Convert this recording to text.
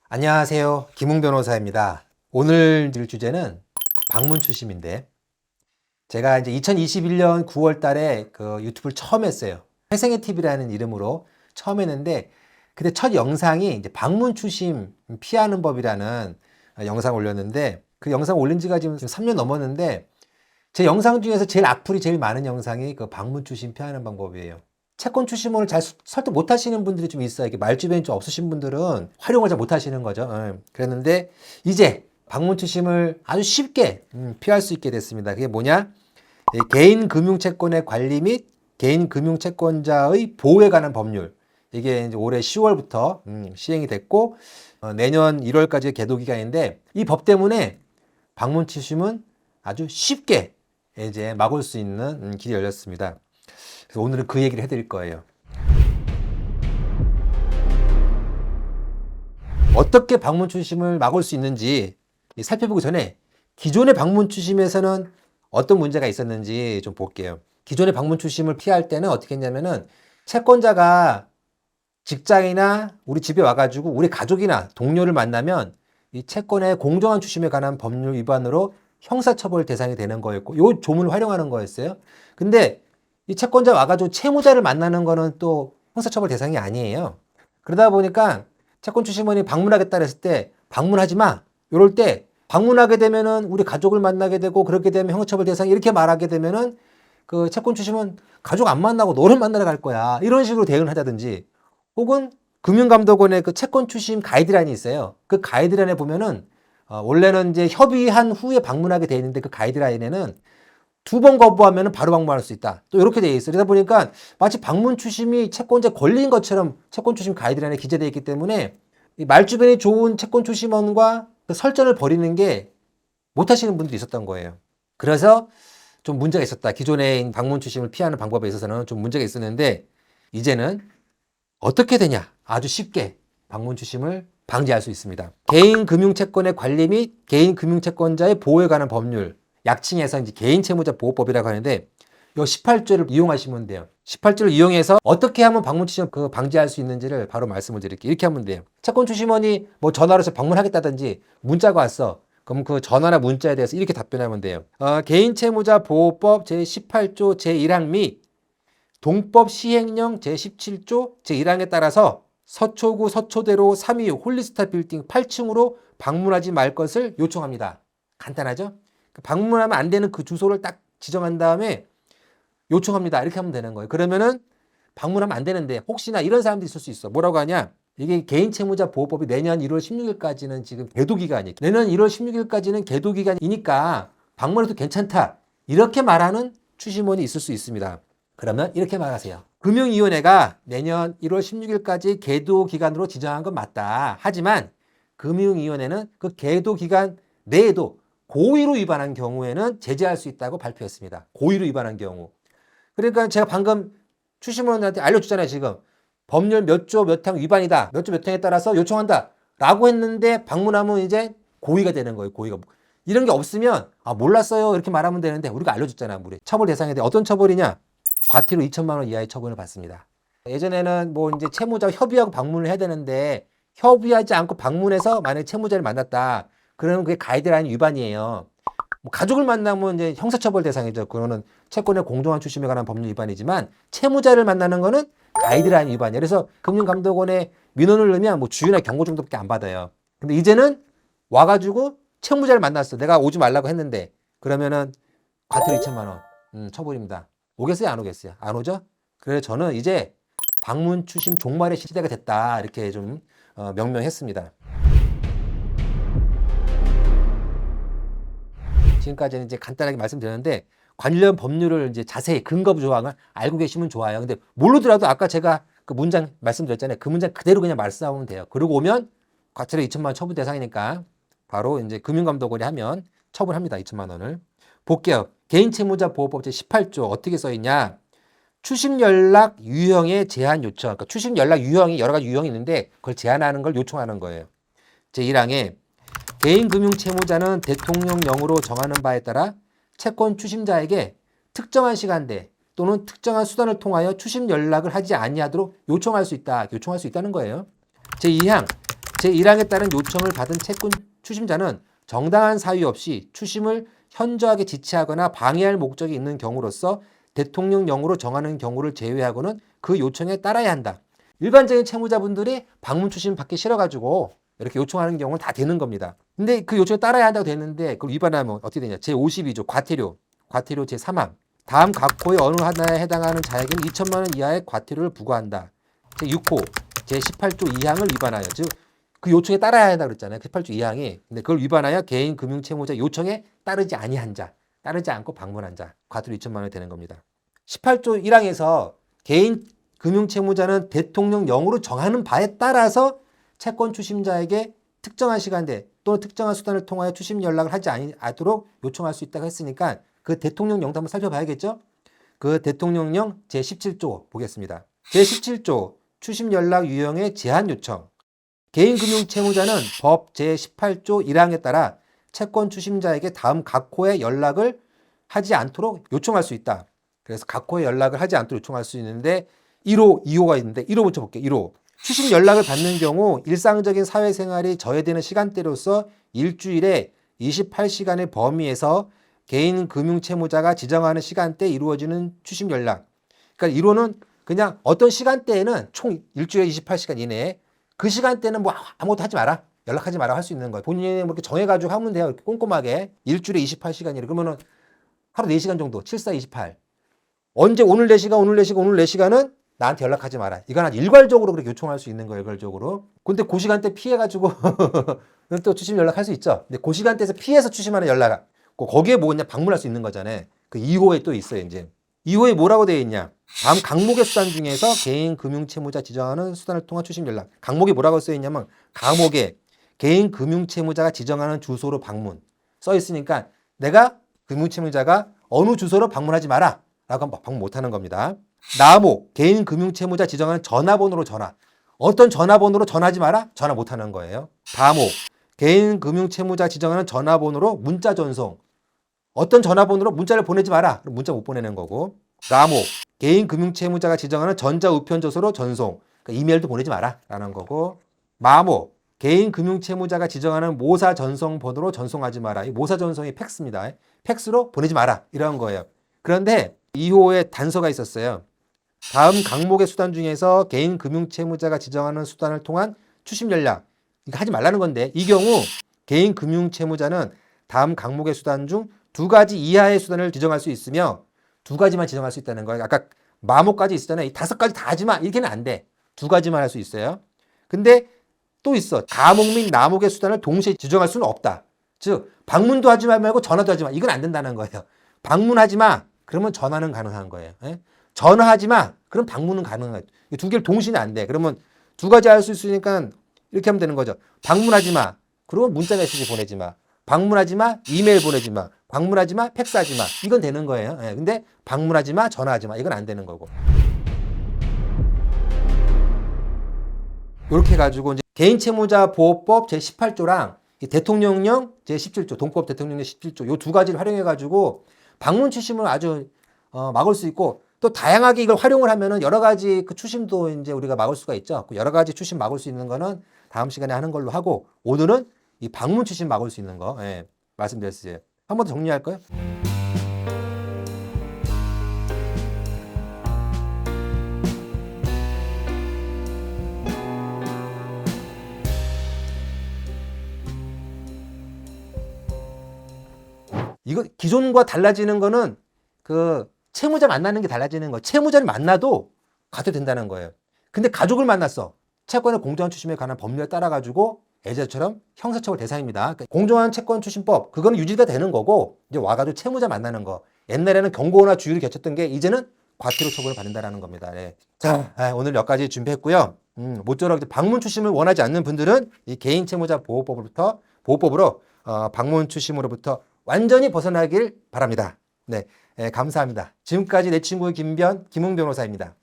안녕하세요. 김웅 변호사입니다. 오늘 드릴 주제는 방문 추심인데, 제가 이제 2021년 9월 달에 그 유튜브를 처음 했어요. 회생의 TV라는 이름으로 처음 했는데, 그때 첫 영상이 이제 방문 추심 피하는 법이라는 영상을 올렸는데, 그 영상 올린 지가 지금 3년 넘었는데, 제 영상 중에서 제일 악플이 제일 많은 영상이 그 방문 추심 피하는 방법이에요. 채권 추심원을 잘 설득 못 하시는 분들이 좀 있어요. 이게 말주변이 좀 없으신 분들은 활용을 잘 못 하시는 거죠. 그랬는데 이제 방문 추심을 아주 쉽게 피할 수 있게 됐습니다. 그게 뭐냐? 개인 금융채권의 관리 및 개인 금융채권자의 보호에 관한 법률. 이게 이제 올해 10월부터 시행이 됐고 내년 1월까지 계도 기간인데, 이 법 때문에 방문 추심은 아주 쉽게 이제 막을 수 있는 길이 열렸습니다. 그래서 오늘은 그 얘기를 해드릴 거예요. 어떻게 방문 추심을 막을 수 있는지 살펴보기 전에 기존의 방문 추심에서는 어떤 문제가 있었는지 좀 볼게요. 기존의 방문 추심을 피할 때는 어떻게 했냐면은, 채권자가 직장이나 우리 집에 와가지고 우리 가족이나 동료를 만나면 이 채권의 공정한 추심에 관한 법률 위반으로 형사처벌 대상이 되는 거였고, 요 조문을 활용하는 거였어요. 근데 이 채권자 와가지고 채무자를 만나는 거는 또 형사처벌 대상이 아니에요. 그러다 보니까 채권 추심원이 방문하겠다 그랬을 때 방문하지 마. 이럴 때 방문하게 되면은 우리 가족을 만나게 되고, 그렇게 되면 형사처벌 대상 이렇게 말하게 되면은 그 채권 추심은 가족 안 만나고 너를 만나러 갈 거야. 이런 식으로 대응을 하다든지, 혹은 금융감독원의 그 채권 추심 가이드라인이 있어요. 그 가이드라인에 보면은 원래는 이제 협의한 후에 방문하게 돼 있는데, 그 가이드라인에는 2번 거부하면 바로 방문할 수 있다. 또 이렇게 돼 있어요. 그러다 보니까 마치 방문 추심이 채권자 권리인 것처럼 채권 추심 가이드라인에 기재되어 있기 때문에 이 말주변이 좋은 채권 추심원과 그 설전을 벌이는 게 못하시는 분들이 있었던 거예요. 그래서 좀 문제가 있었다. 기존의 방문 추심을 피하는 방법에 있어서는 좀 문제가 있었는데, 이제는 어떻게 되냐? 아주 쉽게 방문 추심을 방지할 수 있습니다. 개인 금융채권의 관리 및 개인 금융채권자의 보호에 관한 법률, 약칭해서 이제 개인채무자보호법이라고 하는데, 이 18조를 이용하시면 돼요. 18조를 이용해서 어떻게 하면 방문 추심 방지할 수 있는지를 바로 말씀을 드릴게요. 이렇게 하면 돼요. 채권 추심원이 뭐 전화로 해서 방문하겠다든지 문자가 왔어. 그럼 그 전화나 문자에 대해서 이렇게 답변하면 돼요. 개인채무자보호법 제18조 제1항 및 동법 시행령 제17조 제1항에 따라서 서초구 서초대로 325 홀리스타 빌딩 8층으로 방문하지 말 것을 요청합니다. 간단하죠? 방문하면 안 되는 그 주소를 딱 지정한 다음에 요청합니다. 이렇게 하면 되는 거예요. 그러면은 방문하면 안 되는데 혹시나 이런 사람들이 있을 수 있어. 뭐라고 하냐? 이게 개인채무자보호법이 내년 1월 16일까지는 지금 계도기간이에요. 내년 1월 16일까지는 계도기간이니까 방문해도 괜찮다. 이렇게 말하는 추심원이 있을 수 있습니다. 그러면 이렇게 말하세요. 금융위원회가 내년 1월 16일까지 계도기간으로 지정한 건 맞다. 하지만 금융위원회는 그 계도기간 내에도 고의로 위반한 경우에는 제재할 수 있다고 발표했습니다. 고의로 위반한 경우. 그러니까 제가 방금 추심원한테 알려줬잖아요. 지금 법률 몇 조 몇 항 위반이다. 몇 조 몇 항에 따라서 요청한다. 라고 했는데 방문하면 이제 고의가 되는 거예요. 고의가. 이런 게 없으면 몰랐어요. 이렇게 말하면 되는데, 우리가 알려줬잖아. 우리 처벌 대상에 대해 어떤 처벌이냐? 과태료 2천만 원 이하의 처벌을 받습니다. 예전에는 뭐 이제 채무자와 협의하고 방문을 해야 되는데, 협의하지 않고 방문해서 만약에 채무자를 만났다. 그러면 그게 가이드라인 위반이에요. 뭐 가족을 만나면 이제 형사처벌 대상이죠. 그거는 채권의 공정한 추심에 관한 법률 위반이지만, 채무자를 만나는 거는 가이드라인 위반이에요. 그래서 금융감독원에 민원을 넣으면 뭐 주의나 경고 정도밖에 안 받아요. 근데 이제는 와가지고 채무자를 만났어. 내가 오지 말라고 했는데, 그러면은 과태료 2천만 원 처벌입니다. 오겠어요? 안 오겠어요? 안 오죠? 그래서 저는 이제 방문 추심 종말의 시대가 됐다. 이렇게 좀 명명했습니다. 지금까지는 이제 간단하게 말씀드렸는데, 관련 법률을 이제 자세히 근거부 조항을 알고 계시면 좋아요. 근데 모르더라도 아까 제가 그 문장 말씀드렸잖아요. 그 문장 그대로 그냥 말씀하면 돼요. 그러고 오면 과태료 2천만 원 처분 대상이니까 바로 이제 금융감독원이 하면 처분합니다. 2천만 원을. 볼게요. 개인채무자보호법 제18조 어떻게 써 있냐? 추심 연락 유형의 제한 요청. 그러니까 추심 연락 유형이 여러 가지 유형이 있는데 그걸 제한하는 걸 요청하는 거예요. 제1항에 개인 금융 채무자는 대통령령으로 정하는 바에 따라 채권 추심자에게 특정한 시간대 또는 특정한 수단을 통하여 추심 연락을 하지 아니하도록 요청할 수 있다. 요청할 수 있다는 거예요. 제2항 제1항에 따른 요청을 받은 채권 추심자는 정당한 사유 없이 추심을 현저하게 지체하거나 방해할 목적이 있는 경우로서 대통령령으로 정하는 경우를 제외하고는 그 요청에 따라야 한다. 일반적인 채무자분들이 방문 추심 받기 싫어가지고 이렇게 요청하는 경우는 다 되는 겁니다. 근데 그 요청에 따라야 한다고 됐는데 그걸 위반하면 어떻게 되냐. 제52조 과태료 제3항. 다음 각 호의 어느 하나에 해당하는 자에게는 2천만 원 이하의 과태료를 부과한다. 제6호 제18조 2항을 위반하여, 즉 그 요청에 따라야 한다고 그랬잖아요. 18조 2항이. 근데 그걸 위반하여 개인 금융 채무자 요청에 따르지 아니한 자, 따르지 않고 방문한 자, 과태료 2천만 원이 되는 겁니다. 18조 1항에서 개인 금융 채무자는 대통령령으로 정하는 바에 따라서 채권 추심자에게 특정한 시간대 또는 특정한 수단을 통하여 추심 연락을 하지 않도록 요청할 수 있다고 했으니까 그 대통령령도 한번 살펴봐야겠죠? 그 대통령령 제17조 보겠습니다. 제17조 추심 연락 유형의 제한 요청. 개인 금융 채무자는 법 제18조 1항에 따라 채권 추심자에게 다음 각 호에 연락을 하지 않도록 요청할 수 있다. 그래서 각 호에 연락을 하지 않도록 요청할 수 있는데 1호, 2호가 있는데 1호 먼저 볼게요. 1호. 추심 연락을 받는 경우 일상적인 사회생활이 저해되는 시간대로서 일주일에 28시간의 범위에서 개인 금융 채무자가 지정하는 시간대에 이루어지는 추심 연락. 그러니까 1호는 그냥 어떤 시간대에는 총 일주일에 28시간 이내에 그 시간대는 뭐 아무것도 하지 마라. 연락하지 마라 할 수 있는 거예요. 본인이 뭐 이렇게 정해가지고 하면 돼요. 이렇게 꼼꼼하게. 일주일에 28시간이래. 그러면은 하루 4시간 정도. 7, 4, 28. 언제 오늘 4시간, 오늘 4시간, 오늘 4시간은 나한테 연락하지 마라. 이건 아주 일괄적으로 그렇게 요청할 수 있는 거예요. 일괄적으로. 근데 그 시간대 피해가지고 또 추심 연락할 수 있죠. 근데 그 시간대에서 피해서 추심하는 연락. 거기에 뭐냐 방문할 수 있는 거잖아요. 그 2호에 또 있어요. 이제 2호에 뭐라고 되어 있냐. 다음 강목의 수단 중에서 개인 금융채무자 지정하는 수단을 통한 추심 연락. 강목이 뭐라고 써 있냐면 강목에 개인 금융채무자가 지정하는 주소로 방문 써 있으니까 내가 금융채무자가 어느 주소로 방문하지 마라 라고 방문 못하는 겁니다. 나목 개인 금융채무자 지정하는 전화번호로 전화. 어떤 전화번호로 전화하지 마라? 전화 못하는 거예요. 다목 개인 금융채무자 지정하는 전화번호로 문자 전송. 어떤 전화번호로 문자를 보내지 마라. 문자 못 보내는 거고. 라목 개인 금융채무자가 지정하는 전자우편조서로 전송. 그러니까 이메일도 보내지 마라 라는 거고. 마목 개인 금융채무자가 지정하는 모사 전송 번호로 전송하지 마라. 이 모사 전송이 팩스입니다. 팩스로 보내지 마라 이런 거예요. 그런데 2호에 단서가 있었어요. 다음 강목의 수단 중에서 개인 금융채무자가 지정하는 수단을 통한 추심 연락. 이거 하지 말라는 건데 이 경우 개인 금융채무자는 다음 강목의 수단 중 2가지 이하의 수단을 지정할 수 있으며 2가지만 지정할 수 있다는 거예요. 아까 마목까지 있었잖아요. 이 5가지 다 하지 마. 이렇게는 안 돼. 2가지만 할 수 있어요. 근데 또 있어. 가목 및 나목의 수단을 동시에 지정할 수는 없다. 즉 방문도 하지 말고 전화도 하지 마. 이건 안 된다는 거예요. 방문하지 마. 그러면 전화는 가능한 거예요. 예? 전화하지 마. 그럼 방문은 가능해요. 이 2개를 동시에는 안 돼. 그러면 2가지 할 수 있으니까 이렇게 하면 되는 거죠. 방문하지 마. 그리고 문자 메시지 보내지 마. 방문하지 마. 이메일 보내지 마. 방문하지 마. 팩스하지 마. 이건 되는 거예요. 예. 근데 방문하지 마. 전화하지 마. 이건 안 되는 거고. 이렇게 해가지고 이제 개인채무자 보호법 제18조랑 대통령령 제17조, 동법 대통령령 17조 요 2가지를 활용해가지고 방문 추심을 아주 막을 수 있고 또 다양하게 이걸 활용을 하면은 여러 가지 그 추심도 이제 우리가 막을 수가 있죠. 여러 가지 추심 막을 수 있는 거는 다음 시간에 하는 걸로 하고 오늘은 이 방문 추심 막을 수 있는 거 말씀드렸어요. 한 번 더 정리할까요? 이거 기존과 달라지는 거는 그 채무자 만나는 게 달라지는 거예요. 채무자를 만나도 가도 된다는 거예요. 근데 가족을 만났어. 채권의 공정한 추심에 관한 법률에 따라 가지고 예전처럼 형사처벌 대상입니다. 그러니까 공정한 채권 추심법 그거는 유지가 되는 거고 이제 와가지고 채무자 만나는 거. 옛날에는 경고나 주의를 겨쳤던 게 이제는 과태료 처벌을 받는다는 겁니다. 네. 자, 오늘 몇 가지 준비했고요. 모쪼록 방문 추심을 원하지 않는 분들은 이 개인 채무자 보호법으로 방문 추심으로부터 완전히 벗어나길 바랍니다. 네, 감사합니다. 지금까지 내 친구 김웅 변호사입니다.